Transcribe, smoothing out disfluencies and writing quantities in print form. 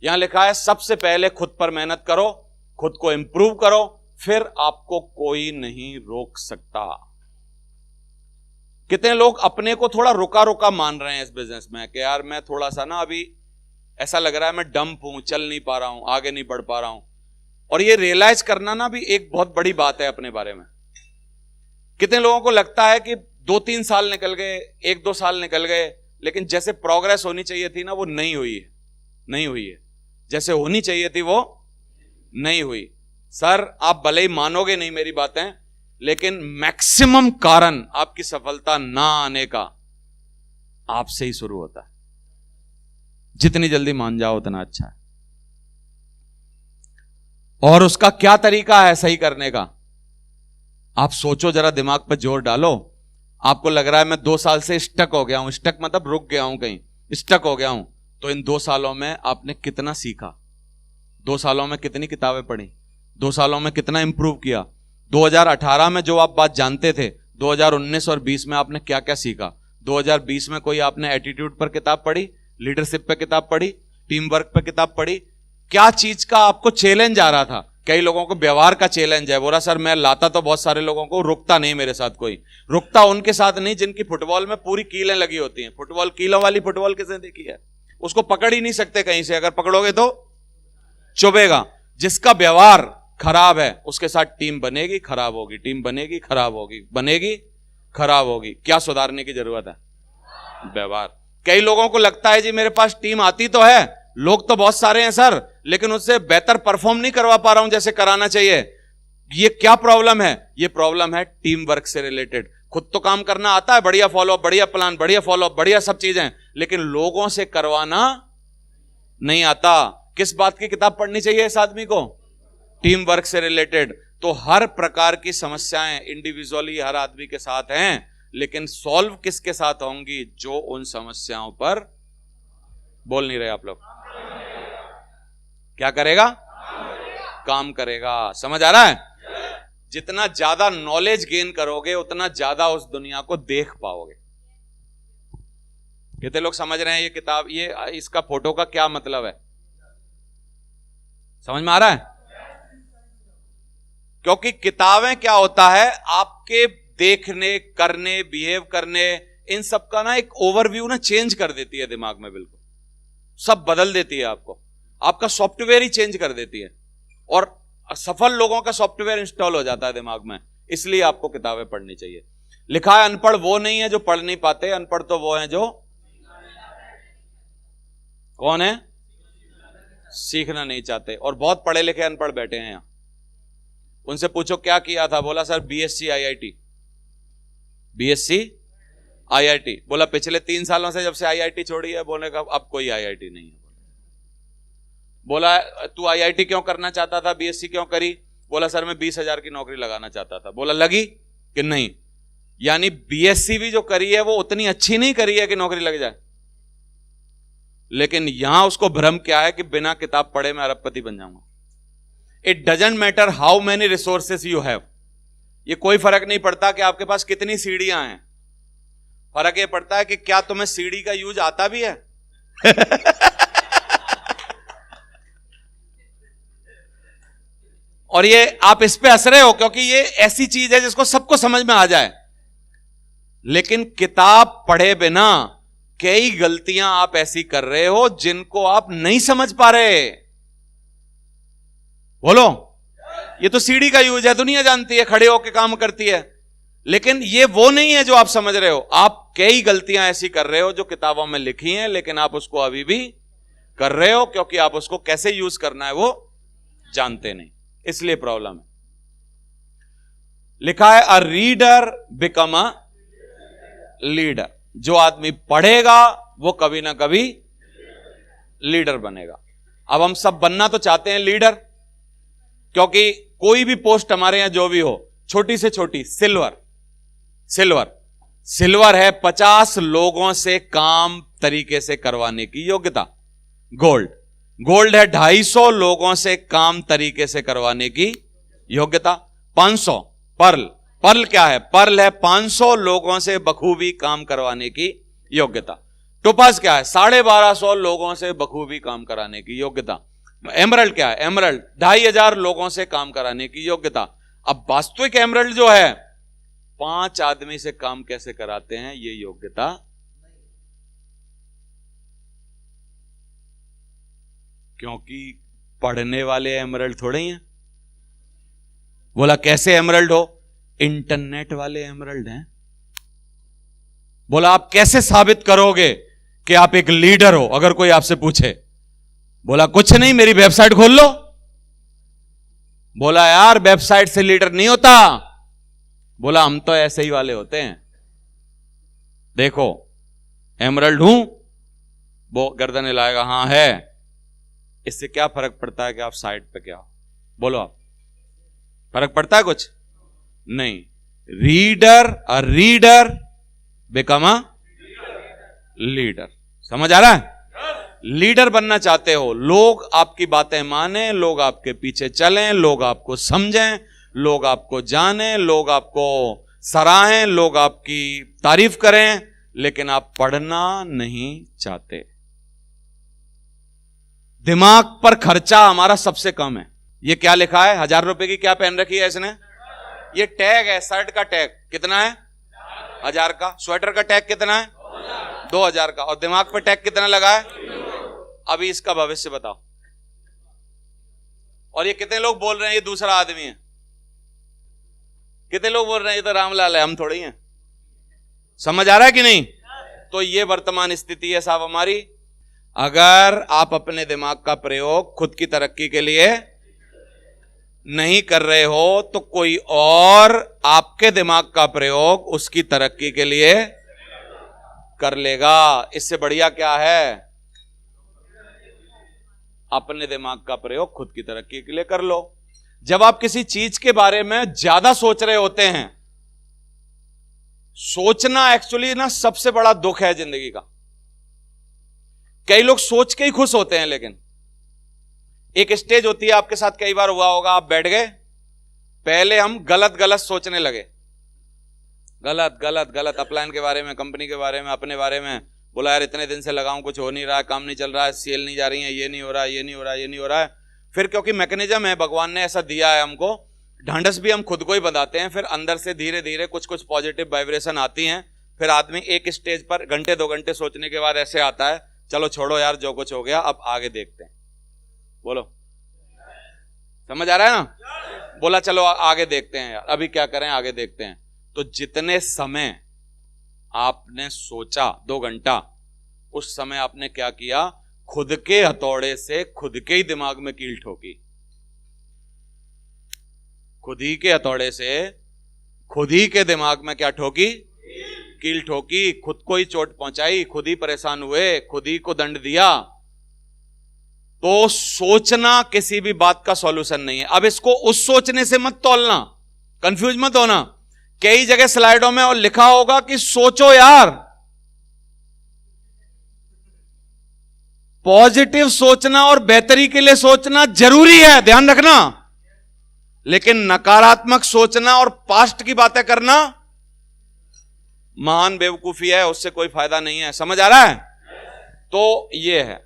यहां लिखा है सबसे पहले खुद पर मेहनत करो, खुद को इंप्रूव करो, फिर आपको कोई नहीं रोक सकता। कितने लोग अपने को थोड़ा रुका रुका मान रहे हैं इस बिजनेस में कि यार मैं थोड़ा सा ना अभी ऐसा लग रहा है मैं डंप हूं, चल नहीं पा रहा हूं, आगे नहीं बढ़ पा रहा हूं। और ये रियलाइज करना ना भी एक बहुत बड़ी बात है अपने बारे में। कितने लोगों को लगता है कि 2-3 साल निकल गए, 1-2 साल निकल गए, लेकिन जैसे प्रोग्रेस होनी चाहिए थी ना वो नहीं हुई है, नहीं हुई है। जैसे होनी चाहिए थी वो नहीं हुई। सर आप भले ही मानोगे नहीं मेरी बातें, लेकिन मैक्सिमम कारण आपकी सफलता ना आने का आपसे ही शुरू होता है। जितनी जल्दी मान जाओ उतना अच्छा है। और उसका क्या तरीका है सही करने का? आप सोचो जरा, दिमाग पर जोर डालो। आपको लग रहा है मैं 2 साल से स्टक हो गया हूं, स्टक मतलब रुक गया हूं, कहीं स्टक हो गया हूं, तो इन 2 सालों में आपने कितना सीखा? 2 सालों में कितनी किताबें पढ़ी? 2 सालों में कितना इंप्रूव किया? 2018 में जो आप बात जानते थे, 2019 और 20 में आपने क्या क्या सीखा? 2020 में कोई आपने एटीट्यूड पर किताब पढ़ी, लीडरशिप पे किताब पढ़ी, टीम वर्क पे किताब पढ़ी? क्या चीज का आपको चैलेंज आ रहा था? कई लोगों को व्यवहार का चैलेंज है। बोला सर मैं लाता तो बहुत सारे लोगों को, रुकता नहीं मेरे साथ कोई। रुकता उनके साथ नहीं जिनकी फुटबॉल में पूरी कीलें लगी होती हैं। फुटबॉल, कीलों वाली फुटबॉल किसने देखी है? उसको पकड़ ही नहीं सकते कहीं से, अगर पकड़ोगे तो चुभेगा। जिसका व्यवहार खराब है उसके साथ टीम बनेगी, खराब होगी, टीम बनेगी, खराब होगी, बनेगी, खराब होगी। क्या सुधारने की जरूरत है? व्यवहार। कई लोगों को लगता है जी मेरे पास टीम आती तो है, लोग तो बहुत सारे हैं सर, लेकिन उससे बेहतर परफॉर्म नहीं करवा पा रहा हूं जैसे कराना चाहिए। ये क्या प्रॉब्लम है? ये प्रॉब्लम है टीम वर्क से रिलेटेड। खुद तो काम करना आता है, बढ़िया फॉलोअप, बढ़िया प्लान, बढ़िया फॉलोअप, बढ़िया सब चीजें, लेकिन लोगों से करवाना नहीं आता। किस बात की किताब पढ़नी चाहिए इस आदमी को? टीम वर्क से रिलेटेड। तो हर प्रकार की समस्याएं इंडिविजुअली हर आदमी के साथ हैं, लेकिन सॉल्व किसके साथ होंगी? जो उन समस्याओं पर बोल नहीं रहे आप लोग। क्या करेगा? काम करेगा। समझ आ रहा है? जितना ज्यादा नॉलेज गेन करोगे उतना ज्यादा उस दुनिया को देख पाओगे। कितने लोग समझ रहे हैं ये किताब, ये इसका फोटो का क्या मतलब है? समझ में आ रहा है? क्योंकि किताबें क्या होता है, आपके देखने, करने, बिहेव करने, इन सब का ना एक ओवरव्यू ना चेंज कर देती है दिमाग में। बिल्कुल सब बदल देती है आपको, आपका सॉफ्टवेयर ही चेंज कर देती है। और सफल लोगों का सॉफ्टवेयर इंस्टॉल हो जाता है दिमाग में। इसलिए आपको किताबें पढ़नी चाहिए। लिखा है अनपढ़ वो नहीं है जो पढ़ नहीं पाते, अनपढ़ तो वो हैं जो कौन है? सीखना नहीं चाहते। और बहुत पढ़े लिखे अनपढ़ बैठे हैं यहां। उनसे पूछो क्या किया था? बोला sir BSc IIT, BSc IIT. बोला पिछले 3 सालों से जब से आईआईटी छोड़ी है, बोले का अब कोई आईआईटी नहीं है। बोला तू आईआईटी क्यों करना चाहता था, बीएससी क्यों करी? बोला सर मैं 20,000 की नौकरी लगाना चाहता था। बोला लगी कि नहीं? यानी बीएससी भी जो करी है वो उतनी अच्छी नहीं करी है कि नौकरी लग जाए। लेकिन यहां उसको भ्रम क्या है कि बिना किताब पढ़े मैं अरबपति बन जाऊंगा। It doesn't matter how many resources you have. ये कोई फर्क नहीं पड़ता कि आपके पास कितनी सीढ़ियां हैं। फर्क ये पड़ता है कि क्या तुम्हें सीढ़ी का यूज आता भी है। और ये आप इस पे हंस रहे हो क्योंकि ये ऐसी चीज है जिसको सबको समझ में आ जाए। लेकिन किताब पढ़े बिना कई गलतियां आप ऐसी कर रहे हो जिनको आप नहीं समझ पा रहे। बोलो, ये तो सीढ़ी का यूज है, दुनिया जानती है, खड़े होकर काम करती है। लेकिन ये वो नहीं है जो आप समझ रहे हो। आप कई गलतियां ऐसी कर रहे हो जो किताबों में लिखी हैं, लेकिन आप उसको अभी भी कर रहे हो क्योंकि आप उसको कैसे यूज करना है वो जानते नहीं। इसलिए प्रॉब्लम है। लिखा है a reader become a leader. जो आदमी पढ़ेगा वो कभी ना कभी लीडर बनेगा। अब हम सब बनना तो चाहते हैं लीडर, क्योंकि कोई भी पोस्ट हमारे यहां जो भी हो, छोटी से छोटी, सिल्वर है 50 लोगों से काम तरीके से करवाने की योग्यता। गोल्ड है 250 लोगों से काम तरीके से करवाने की योग्यता। 500 पर्ल क्या है? पर्ल है 500 लोगों से बखूबी काम करवाने की योग्यता। टोपाज क्या है? 1250 लोगों से बखूबी काम कराने की योग्यता। एमरल्ड क्या है? एमरल्ड 2500 लोगों से काम कराने की योग्यता। अब वास्तविक एमरल्ड जो है 5 आदमी से काम कैसे कराते हैं, ये योग्यता। क्योंकि पढ़ने वाले एमरल्ड थोड़े ही हैं। बोला कैसे एमरल्ड हो? इंटरनेट वाले एमरल्ड हैं। बोला आप कैसे साबित करोगे कि आप एक लीडर हो, अगर कोई आपसे पूछे? बोला कुछ नहीं, मेरी वेबसाइट खोल लो। बोला यार वेबसाइट से लीडर नहीं होता। बोला हम तो ऐसे ही वाले होते हैं, देखो एमरल्ड हूं। वो गर्दन हिलाएगा, हां है। इससे क्या फर्क पड़ता है कि आप साइड पे क्या हो? बोलो आप, फर्क पड़ता है कुछ नहीं। Reader become a leader. समझ आ रहा है? लीडर बनना चाहते हो, लोग आपकी बातें माने, लोग आपके पीछे चलें, लोग आपको समझें, लोग आपको जानें, लोग आपको सराहें, लोग आपकी तारीफ करें, लेकिन आप पढ़ना नहीं चाहते। दिमाग पर खर्चा हमारा सबसे कम है। ये क्या लिखा है? 1000 रुपए की क्या पहन रखी है इसने? ये टैग है, शर्ट का टैग कितना है? 1000 का। स्वेटर का टैग कितना है? 2000 का। और दिमाग पर टैग कितना लगा है? अभी इसका भविष्य बताओ। और ये कितने लोग बोल रहे हैं ये दूसरा आदमी है? कितने लोग बोल रहे हैं ये तो रामलाल है, हम थोड़ी हैं? समझ आ रहा है कि नहीं? तो ये वर्तमान स्थिति है साहब हमारी। अगर आप अपने दिमाग का प्रयोग खुद की तरक्की के लिए नहीं कर रहे हो, तो कोई और आपके दिमाग का प्रयोग उसकी तरक्की के लिए कर लेगा। इससे बढ़िया क्या है? अपने दिमाग का प्रयोग खुद की तरक्की के लिए कर लो। जब आप किसी चीज के बारे में ज्यादा सोच रहे होते हैं, सोचना एक्चुअली ना सबसे बड़ा दुख है जिंदगी का। कई लोग सोच के ही खुश होते हैं, लेकिन एक स्टेज होती है, आपके साथ कई बार हुआ होगा, आप बैठ गए, पहले हम गलत सोचने लगे, गलत अपलाइन के बारे में, कंपनी के बारे में, अपने बारे में। बोला यार इतने दिन से लगाऊं, कुछ हो नहीं रहा है, काम नहीं चल रहा है, सेल नहीं जा रही है, ये नहीं हो रहा है, ये नहीं हो रहा है, ये नहीं हो रहा है। फिर क्योंकि मैकेनिज्म है, भगवान ने ऐसा दिया है हमको, ढांढस भी हम खुद को ही बताते हैं। फिर अंदर से धीरे धीरे कुछ पॉजिटिव वाइब्रेशन आती हैं। फिर आदमी एक स्टेज पर घंटे 2 घंटे सोचने के बाद ऐसे आता है, चलो छोड़ो यार जो कुछ हो गया, अब आगे देखते हैं। बोलो समझ आ रहा है ना? बोला चलो आगे देखते हैं यार, अभी क्या करें, आगे देखते हैं। तो जितने समय आपने सोचा 2 घंटा, उस समय आपने क्या किया? खुद के हथौड़े से खुद के ही दिमाग में कील ठोकी। खुद ही के हथौड़े से खुद ही के दिमाग में क्या ठोकी? कील ठोकी। खुद को ही चोट पहुंचाई, खुद ही परेशान हुए, खुद ही को दंड दिया। तो सोचना किसी भी बात का सॉल्यूशन नहीं है। अब इसको उस सोचने से मत तोलना, कंफ्यूज मत होना। कई जगह स्लाइडों में और लिखा होगा कि सोचो यार, पॉजिटिव सोचना और बेहतरी के लिए सोचना जरूरी है, ध्यान रखना। लेकिन नकारात्मक सोचना और पास्ट की बातें करना महान बेवकूफी है, उससे कोई फायदा नहीं है। समझ आ रहा है? तो ये है।